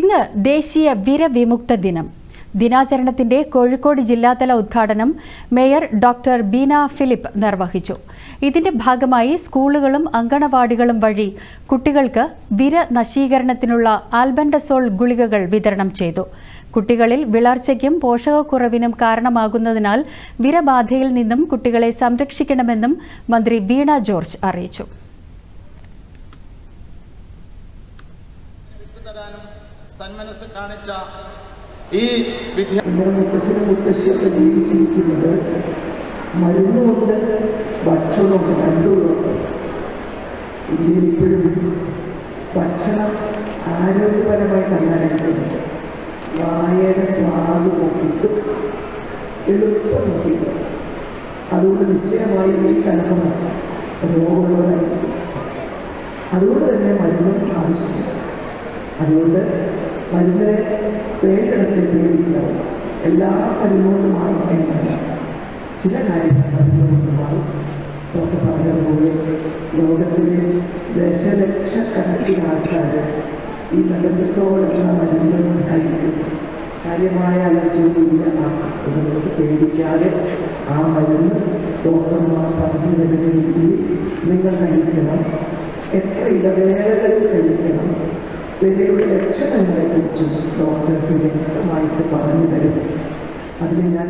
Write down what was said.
ഇന്ന് ദേശീയ വിരവിമുക്ത ദിനം. ദിനാചരണത്തിന്റെ കോഴിക്കോട് ജില്ലാതല ഉദ്ഘാടനം മേയർ ഡോക്ടർ ബീന ഫിലിപ്പ് നിർവഹിച്ചു. ഇതിന്റെ ഭാഗമായി സ്കൂളുകളും അങ്കണവാടികളും വഴി കുട്ടികൾക്ക് വിരനശീകരണത്തിനുള്ള ആൽബൻഡസോൾ ഗുളികകൾ വിതരണം ചെയ്തു. കുട്ടികളിൽ വിളർച്ചയ്ക്കും പോഷകക്കുറവിനും കാരണമാകുന്നതിനാൽ വിരബാധയിൽ നിന്നും കുട്ടികളെ സംരക്ഷിക്കണമെന്നും മന്ത്രി വീണ ജോർജ് അറിയിച്ചു. സന്മനസ് കാണിച്ച ഈ മുത്തശ്ശിയൊക്കെ ജീവിച്ചിരിക്കുന്നത് മരുന്നുകൊണ്ട് ഭക്ഷണമുണ്ട്, രണ്ടുമുണ്ട്. ഇന്ത്യയിൽ ഇപ്പോഴും ഭക്ഷണം ആരോഗ്യപരമായിട്ടല്ല കഴിക്കുന്നത്. വായയുടെ സ്വാദ് നോക്കിയിട്ട് എളുപ്പം നോക്കിയിട്ട് അതുകൊണ്ട് നിശ്ചയമായി ഈ കണക്കം രോഗമുള്ളതായിരിക്കും. അതുകൊണ്ട് തന്നെ മരുന്നും ആവശ്യമില്ല. അതുകൊണ്ട് മരുന്നിനെ വേണ്ടിടത്തിൽ ഉപയോഗിക്കുക. എല്ലാ മരുന്നുകൊണ്ട് മാറും എന്നല്ല, ചില കാര്യങ്ങൾ മരുന്നുകൊണ്ട് മാറും. പുറത്ത് പറഞ്ഞതുപോലെ ലോകത്തിലെ ദശലക്ഷക്കണക്കിന് ആൾക്കാർ ഈ ആൽബൻഡസോൾ എന്ന മരുന്നുകൾ കഴിക്കുന്നു. കാര്യമായ അലർജിയൊന്നുമില്ല. നമുക്ക് പേടിക്കാതെ ആ മരുന്ന് ഡോക്ടർമാർ പറഞ്ഞു തരുന്ന രീതിയിൽ നിങ്ങൾ കഴിക്കണം. എത്ര ഇടവേളകളിൽ കഴിക്കണം, വിലയുടെ ലക്ഷണങ്ങളെക്കുറിച്ചും ഡോക്ടേഴ്സ് വ്യക്തമായിട്ട് പറഞ്ഞു തരും. അതിന് ഞാൻ